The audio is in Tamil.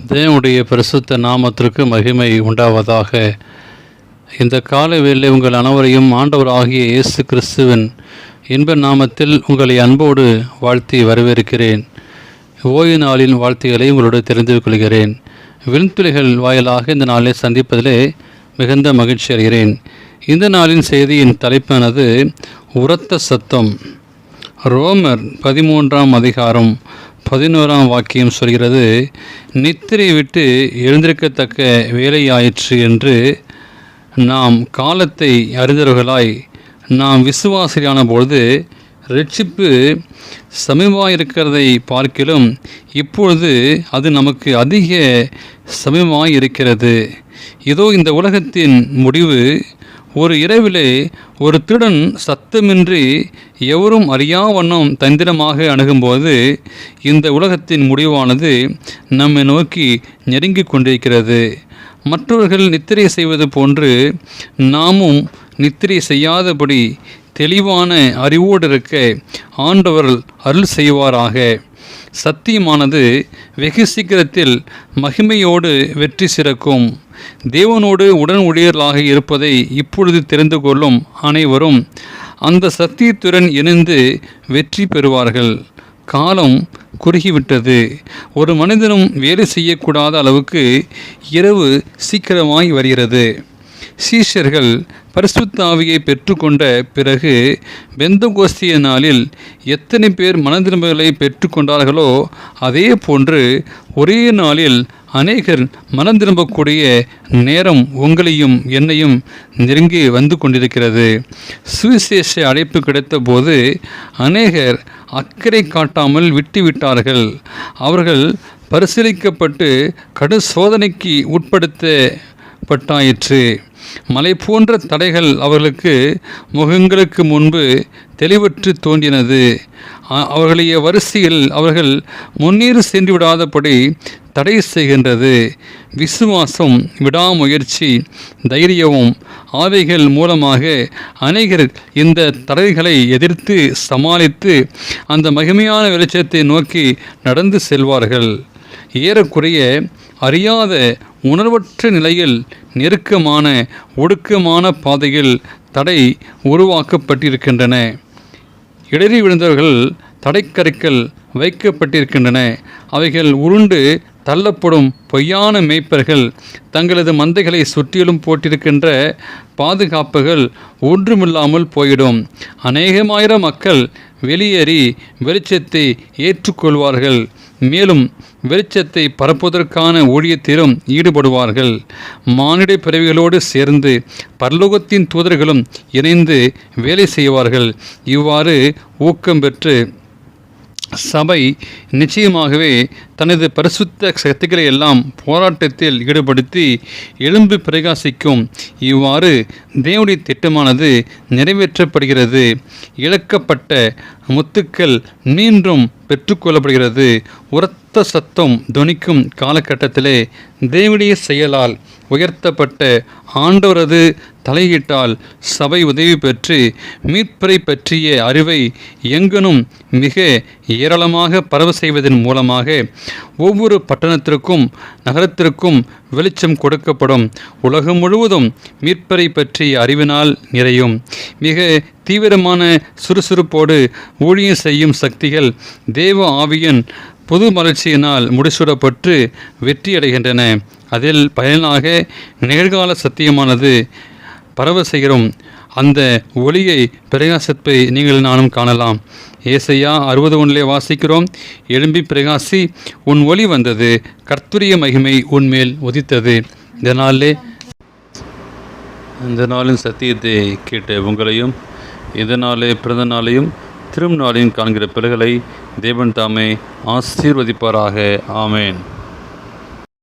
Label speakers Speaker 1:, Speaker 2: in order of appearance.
Speaker 1: தேவனுடைய பரிசுத்த நாமத்திற்கு மகிமை உண்டாவதாக. இந்த காலை வேளை உங்கள் அனைவரையும் ஆண்டவராகிய இயேசு கிறிஸ்துவின் இன்ப நாமத்தில் உங்களை அன்போடு வாழ்த்தி வரவேற்கிறேன். ஓய்வு நாளின் வாழ்த்துக்களை உங்களோடு தெரிந்து கொள்கிறேன். விண்துளிகள் வாயிலாக இந்த நாளை சந்திப்பதிலே மிகுந்த மகிழ்ச்சி அடைகிறேன். இந்த நாளின் செய்தியின் தலைப்பானது உரத்த சத்தம். ரோமர் 13ஆம் அதிகாரம் 11ஆம் வாக்கியம் சொல்கிறது, நித்திரை விட்டு எழுந்திருக்கத்தக்க வேலையாயிற்று என்று நாம் காலத்தை அறிந்தவர்களாய் நாம் விசுவாசியான பொழுது இரட்சிப்பு சமீபமாயிருக்கிறதை பார்க்கிலும் இப்பொழுது அது நமக்கு அதிக சமீபமாயிருக்கிறது. இதோ இந்த உலகத்தின் முடிவு ஒரு இரவிலே ஒரு திருடன் சத்தமின்றி எவரும் அறியா வண்ணம் தந்திரமாக அணுகும்போது இந்த உலகத்தின் முடிவானது நம்மை நோக்கி நெருங்கி கொண்டிருக்கிறது. மற்றவர்கள் நித்திரை செய்வது போன்று நாமும் நித்திரை செய்யாதபடி தெளிவான அறிவோடு இருக்க ஆண்டவர் அருள் செய்வாராக. சத்தியமானது வெகு சீக்கிரத்தில் மகிமையோடு வெற்றி சிறக்கும். தேவனோடு உடன் ஊழியர்களாக இருப்பதை இப்பொழுது தெரிந்து கொள்ளும் அனைவரும் அந்த சத்தியத்துடன் இணைந்து வெற்றி பெறுவார்கள். காலம் குறுகிவிட்டது. ஒரு மனிதனும் வேலை செய்யக்கூடாத அளவுக்கு இரவு சீக்கிரமாய் வருகிறது. சீஷர்கள் பரிசுத்த ஆவியை பெற்றுக்கொண்ட பிறகு பெந்தகோஸ்திய நாளில் எத்தனை பேர் மனதிரும்புதலை பெற்றுக்கொண்டார்களோ அதே போன்று ஒரே நாளில் அநேகர் மனம் திரும்பக்கூடிய நேரம் உங்களையும் என்னையும் நெருங்கி வந்து கொண்டிருக்கிறது. சுவிசேஷ அழைப்பு கிடைத்த போது அநேகர் அக்கறை காட்டாமல் விட்டுவிட்டார்கள். அவர்கள் பரிசீலிக்கப்பட்டு கடு சோதனைக்கு உட்படுத்தப்பட்டாயிற்று. மலை போன்ற தடைகள் அவர்களுக்கு முகங்களுக்கு முன்பு தெளிவற்று தோன்றினது. அவர்களுடைய வரிசையில் அவர்கள் முன்னேறி சென்று விடாதபடி தடை செய்கின்றது. விசுவாசம், விடாமுயற்சி, தைரியமும் ஆவைகள் மூலமாக அநேகர் இந்த தடைகளை எதிர்த்து சமாளித்து அந்த மகிமையான வெளிச்சத்தை நோக்கி நடந்து செல்வார்கள். ஏறக்குறைய அறியாத உணர்வற்ற நிலையில் நெருக்கமான ஒடுக்கமான பாதையில் தடை உருவாக்கப்பட்டிருக்கின்றன. இடறி விழுந்தவர்கள் தடைக்கற்கள் வைக்கப்பட்டிருக்கின்றன. அவைகள் உருண்டு தள்ளப்படும் பொய்யான மேய்ப்பர்கள் தங்களது மந்தைகளை சுற்றிலும் போட்டிருக்கின்ற பாதுகாப்புகள் ஒன்றுமில்லாமல் போயிடும். அநேகமாயிரம் மக்கள் வெளியேறி வெளிச்சத்தை ஏற்றுக்கொள்வார்கள். மேலும் வெளிச்சத்தை பரப்புவதற்கான ஊழியத்திலும் ஈடுபடுவார்கள். மானிட பிறவிகளோடு சேர்ந்து பரலோகத்தின் தூதர்களும் இணைந்து வேலை செய்வார்கள். இவ்வாறு ஊக்கம் பெற்று சபை நிச்சயமாகவே தனது பரிசுத்த சக்திகளை எல்லாம் போராட்டத்தில் ஈடுபடுத்தி எழும்பி பிரகாசிக்கும். இவ்வாறு தேவனுடைய திட்டமானது நிறைவேற்றப்படுகிறது. இழக்கப்பட்ட முத்துக்கள் மீண்டும் பெற்றுக்கொள்ளப்படுகிறது. உரத்த சத்தம் தொனிக்கும் காலகட்டத்திலே தேவனுடைய செயலால் உயர்த்தப்பட்ட ஆண்டவரது தலையீட்டால் சபை உதவி பெற்று மீட்பரை பற்றிய அறிவை எங்கனும் மிக ஏராளமாக பரவ செய்வதன் மூலமாக ஒவ்வொரு பட்டணத்திற்கும் நகரத்திற்கும் வெளிச்சம் கொடுக்கப்படும். உலகம் முழுவதும் மீட்பரை பற்றிய அறிவினால் நிறையும். மிக தீவிரமான சுறுசுறுப்போடு ஊழியம் செய்யும் சக்திகள் தேவ ஆவியின் புது மலர்ச்சியினால் முடிசூடப்பட்டு வெற்றியடைகின்றன. அதில் பயனாக நிகழ்கால சத்தியமானது பரவ செய்கிறோம். அந்த ஒளியை பிரகாசத்தை நீங்கள் நானும் காணலாம். ஏசையா 60:1 வாசிக்கிறோம், எழும்பி பிரகாசி, உன் ஒளி வந்தது, கர்த்தருடைய மகிமை உன்மேல் உதித்தது. இந்த நாளின் சத்தியத்தை கேட்ட உங்களையும் இதனாலே பிறந்த நாளையும் திருநாளையும் காண்கிற பிள்ளைகளை தேவன் தாமே ஆசீர்வதிப்பாராக. ஆமேன்.